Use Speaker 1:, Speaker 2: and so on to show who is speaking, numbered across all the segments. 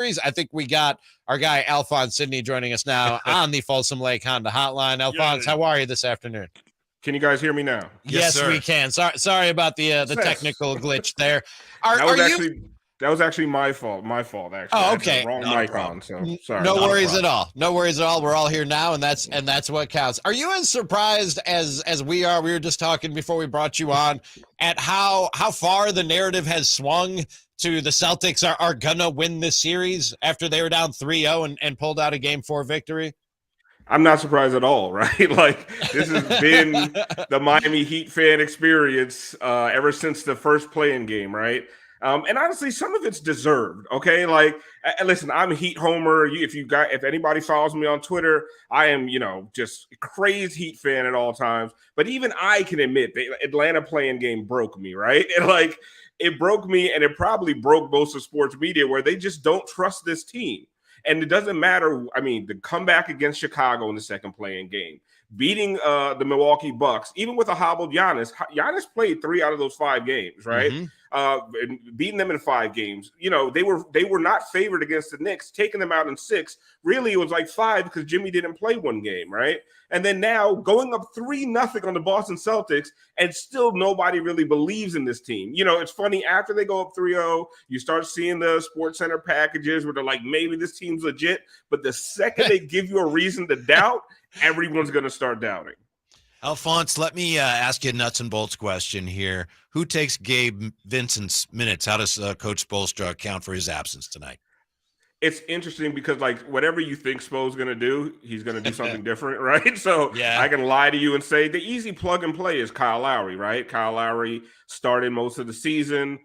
Speaker 1: I think we got our guy Alphonse Sidney joining us now on the Folsom Lake Honda Hotline. Alphonse, how are you this afternoon?
Speaker 2: Can you guys hear me now?
Speaker 1: Yes, we can. Sorry about the technical glitch there.
Speaker 2: That was actually my fault. Actually.
Speaker 1: Oh, okay.
Speaker 2: I had the wrong mic on, so sorry.
Speaker 1: No worries at all. No worries at all. We're all here now, and that's what counts. Are you as surprised as we are? We were just talking before we brought you on at how far the narrative has swung to the Celtics are gonna win this series after they were down 3-0 and pulled out a Game 4 victory.
Speaker 2: I'm not surprised at all, right? Like, this has been the Miami Heat fan experience ever since the first play-in game, right? And honestly, some of it's deserved. Okay, like, listen, I'm a Heat homer. If anybody follows me on Twitter, I am, just a crazed Heat fan at all times. But even I can admit the Atlanta play-in game broke me, right? And like, it broke me, and it probably broke most of sports media, where they just don't trust this team. And it doesn't matter. I mean, the comeback against Chicago in the second play-in game, beating the Milwaukee Bucks, even with a hobbled Giannis. Giannis played 3 out of those 5 games, right? And beating them in 5 games. They were not favored against the Knicks, taking them out in 6. Really, it was like 5 because Jimmy didn't play 1 game, right? And then now going up 3-0 on the Boston Celtics, and still nobody really believes in this team. It's funny, after they go up 3-0, you start seeing the Sports Center packages where they're like, maybe this team's legit. But the second they give you a reason to doubt, everyone's going to start doubting.
Speaker 3: Alphonse, let me ask you a nuts and bolts question here. Who takes Gabe Vincent's minutes? How does Coach Spoelstra account for his absence tonight?
Speaker 2: It's interesting because, like, whatever you think Spo's going to do, he's going to do something different, right? So yeah. I can lie to you and say the easy plug and play is Kyle Lowry, right? Kyle Lowry started most of the season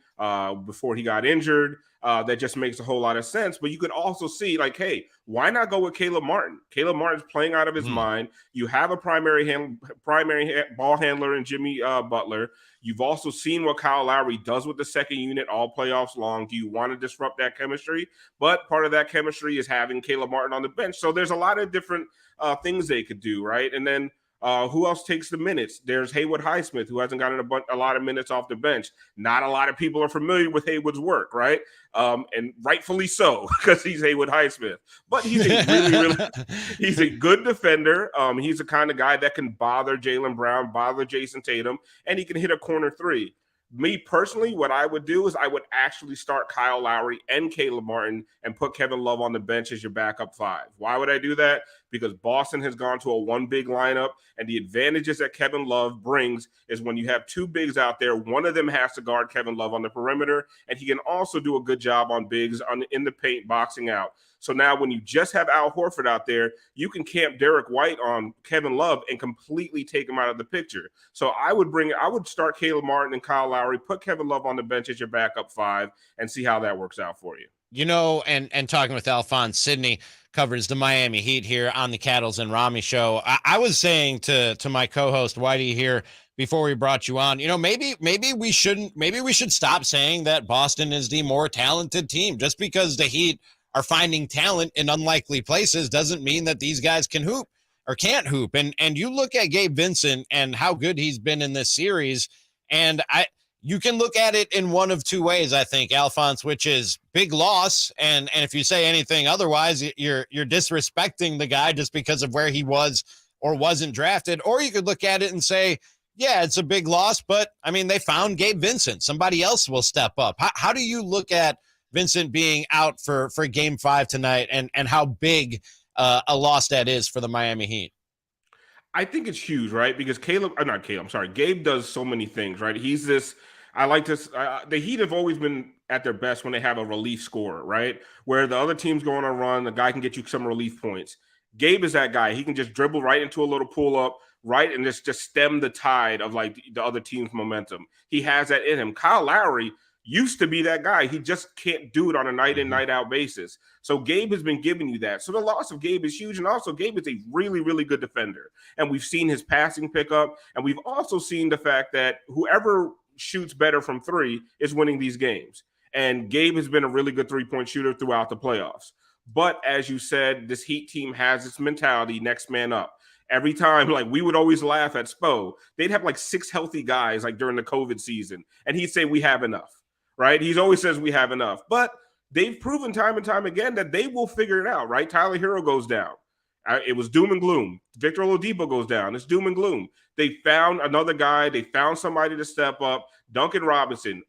Speaker 2: before he got injured. That just makes a whole lot of sense. But you could also see, like, hey, why not go with Caleb Martin? Caleb Martin's playing out of his mind. You have a primary ball handler in Jimmy Butler. You've also seen what Kyle Lowry does with the second unit all playoffs long. Do you want to disrupt that chemistry? But part of that chemistry is having Caleb Martin on the bench. So there's a lot of different things they could do, right? And then who else takes the minutes? There's Haywood Highsmith, who hasn't gotten a lot of minutes off the bench. Not a lot of people are familiar with Haywood's work, right? And rightfully so, because he's Haywood Highsmith. But he's he's a good defender. He's the kind of guy that can bother Jaylen Brown, bother Jason Tatum, and he can hit a corner 3. Me personally, what I would do is I would actually start Kyle Lowry and Caleb Martin and put Kevin Love on the bench as your backup 5. Why would I do that? Because Boston has gone to a 1 big lineup, and the advantages that Kevin Love brings is when you have 2 bigs out there, one of them has to guard Kevin Love on the perimeter, and he can also do a good job on bigs in the paint, boxing out. So now when you just have Al Horford out there, you can camp Derek White on Kevin Love and completely take him out of the picture. So I would start Caleb Martin and Kyle Lowry, put Kevin Love on the bench as your backup 5, and see how that works out for you.
Speaker 1: And talking with Alphonse Sidney, covers the Miami Heat here on the Cattles and Ramie show. I was saying to my co-host Whitey here before we brought you on, maybe we should stop saying that Boston is the more talented team. Just because the Heat are finding talent in unlikely places doesn't mean that these guys can hoop or can't hoop. And you look at Gabe Vincent and how good he's been in this series, and you can look at it in one of 2 ways, I think, Alphonse, which is big loss. And if you say anything otherwise, you're disrespecting the guy just because of where he was or wasn't drafted. Or you could look at it and say, yeah, it's a big loss, but I mean, they found Gabe Vincent. Somebody else will step up. How do you look at Vincent being out for Game 5 tonight and how big a loss that is for the Miami Heat?
Speaker 2: I think it's huge, right? Because Gabe does so many things, right? He's this, the Heat have always been at their best when they have a relief scorer, right? Where the other team's going on a run, the guy can get you some relief points. Gabe is that guy. He can just dribble right into a little pull-up, right, and just stem the tide of, like, the other team's momentum. He has that in him. Kyle Lowry used to be that guy. He just can't do it on a night in, night out basis. So Gabe has been giving you that. So the loss of Gabe is huge. And also Gabe is a really, really good defender. And we've seen his passing pick up. And we've also seen the fact that whoever shoots better from 3 is winning these games. And Gabe has been a really good 3-point shooter throughout the playoffs. But as you said, this Heat team has this mentality, next man up. Every time, like, we would always laugh at Spo. They'd have like 6 healthy guys, like, during the COVID season. And he'd say, we have enough. Right? He always says we have enough. But they've proven time and time again that they will figure it out, right? Tyler Hero goes down. It was doom and gloom. Victor Oladipo goes down. It's doom and gloom. They found another guy. They found somebody to step up. Duncan Robinson,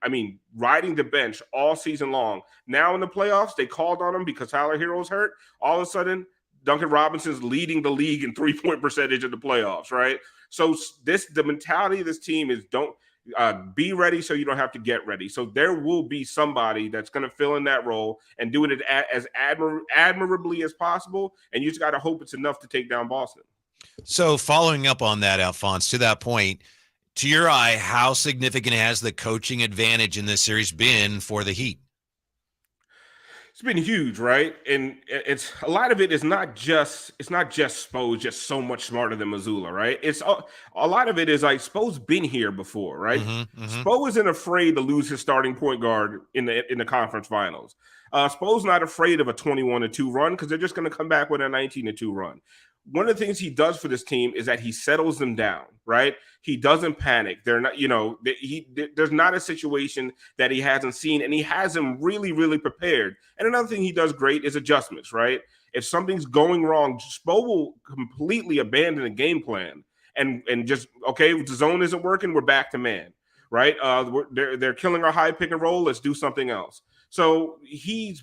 Speaker 2: riding the bench all season long. Now in the playoffs, they called on him because Tyler Hero's hurt. All of a sudden, Duncan Robinson's leading the league in three-point percentage in the playoffs, right? So the mentality of this team is don't be ready so you don't have to get ready. So there will be somebody that's going to fill in that role and do it as admirably as possible, and you just got to hope it's enough to take down Boston.
Speaker 3: So following up on that, Alphonse, to that point, to your eye, how significant has the coaching advantage in this series been for the Heat?
Speaker 2: It's been huge, right? And it's a lot of it is not just Spo just so much smarter than Mazzulla, right? It's a lot of it is like Spo's been here before, right? Spo isn't afraid to lose his starting point guard in the conference finals. Spo's not afraid of a 21-2 run because they're just going to come back with a 19-2 run. One of the things he does for this team is that he settles them down, right? He doesn't panic. They're not, there's not a situation that he hasn't seen, and he has them really, really prepared. And another thing he does great is adjustments, right? If something's going wrong, Spo will completely abandon a game plan and just, okay, the zone isn't working, we're back to man, right? They're killing our high pick and roll, let's do something else. So he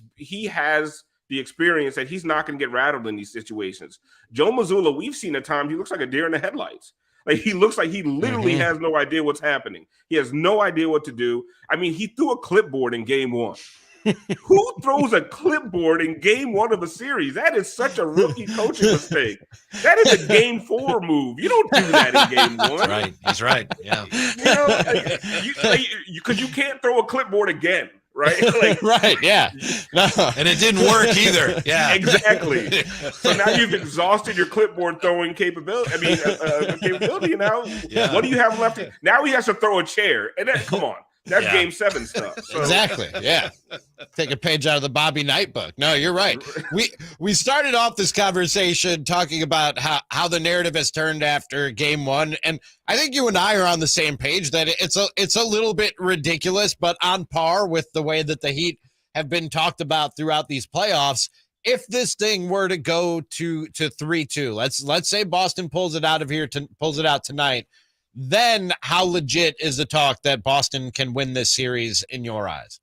Speaker 2: has the experience that he's not going to get rattled in these situations. Joe Mazzulla, we've seen at times he looks like a deer in the headlights. Like he looks like he literally has no idea what's happening. He has no idea what to do. He threw a clipboard in game one. Who throws a clipboard in game one of a series? That is such a rookie coaching mistake. That is a game 4 move. You don't do that in game 1.
Speaker 3: Right. He's right. Yeah.
Speaker 2: Because you can't throw a clipboard again. Right?
Speaker 1: Right. Yeah. No.
Speaker 3: And it didn't work either. Yeah.
Speaker 2: Exactly. So now you've exhausted your clipboard throwing capability. Capability now. Yeah. What do you have left? Now he has to throw a chair. And then, come on. That's game 7 stuff. So.
Speaker 1: Exactly. Yeah. Take a page out of the Bobby Knight book. No, you're right. We started off this conversation talking about how the narrative has turned after game 1. And I think you and I are on the same page that it's a little bit ridiculous, but on par with the way that the Heat have been talked about throughout these playoffs. If this thing were to go to 3-2, let's say Boston pulls it out tonight. Then how legit is the talk that Boston can win this series in your eyes?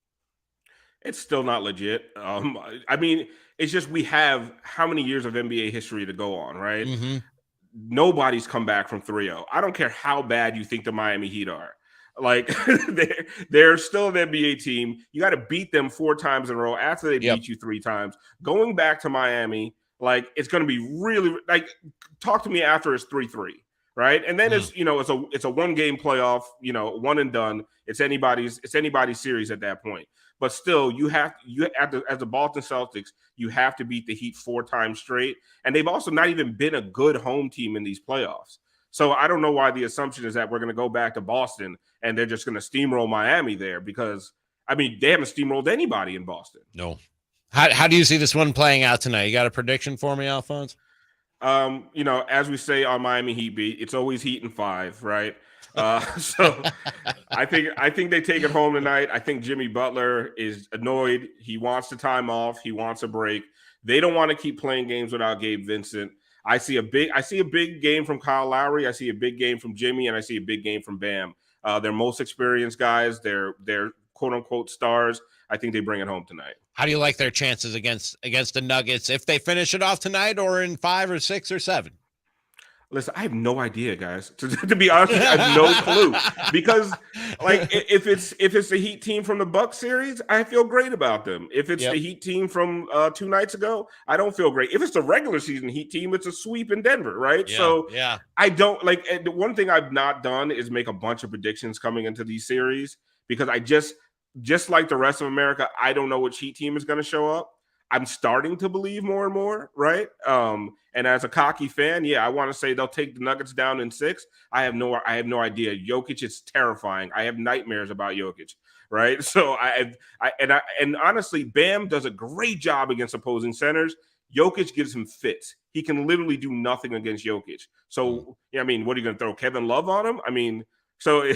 Speaker 2: It's still not legit. It's just we have how many years of NBA history to go on, right? Mm-hmm. Nobody's come back from 3-0. I don't care how bad you think the Miami Heat are. Like, they're still an NBA team. You got to beat them 4 times in a row after they beat you 3 times. Going back to Miami, like, it's going to be really, like, talk to me after it's 3-3. Right. And then it's a 1-game playoff, one and done. It's anybody's series at that point. But still, you have as the Boston Celtics, you have to beat the Heat 4 times straight. And they've also not even been a good home team in these playoffs. So I don't know why the assumption is that we're going to go back to Boston and they're just going to steamroll Miami there because, they haven't steamrolled anybody in Boston.
Speaker 3: No.
Speaker 1: How do you see this one playing out tonight? You got a prediction for me, Alphonse?
Speaker 2: As we say on Miami Heat Beat, it's always Heat in 5, right? So I think they take it home tonight. I think Jimmy Butler is annoyed. He wants the time off. He wants a break. They don't want to keep playing games without Gabe Vincent. I see a big game from Kyle Lowry. I see a big game from Jimmy, and I see a big game from Bam. They're most experienced guys. They're quote unquote stars. I think they bring it home tonight. How
Speaker 1: do you like their chances against the Nuggets if they finish it off tonight, or in 5 or 6 or 7?
Speaker 2: Listen, I have no idea, guys. To be honest, I have no clue because, like, if it's the Heat team from the Bucks series, I feel great about them. If it's the Heat team from 2 nights ago, I don't feel great. If it's the regular season Heat team, it's a sweep in Denver, right? I don't like. The one thing I've not done is make a bunch of predictions coming into these series because I just like the rest of America, I don't know which Heat team is going to show up. I'm starting to believe more and more, right? And as a cocky fan, I want to say they'll take the Nuggets down in 6. I have no idea. Jokic is terrifying. I have nightmares about Jokic, right? So and honestly, Bam does a great job against opposing centers. Jokic gives him fits. He can literally do nothing against Jokic. So, what are you going to throw Kevin Love on him? So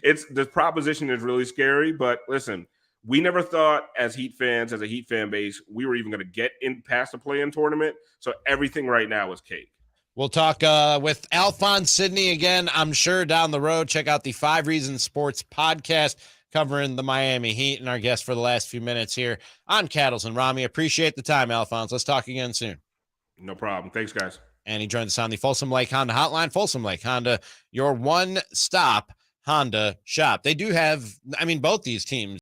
Speaker 2: it's the proposition is really scary, but listen, we never thought as Heat fans, as a Heat fan base, we were even going to get in past the play-in tournament. So everything right now is cake.
Speaker 1: We'll talk with Alphonse Sidney again, I'm sure, down the road. Check out the 5 Reasons Sports podcast covering the Miami Heat and our guest for the last few minutes here on Cattles and Ramie. Appreciate the time, Alphonse. Let's talk again soon.
Speaker 2: No problem. Thanks, guys.
Speaker 1: And he joins us on the Folsom Lake Honda hotline. Folsom Lake Honda, your one-stop Honda shop. They do have, both these teams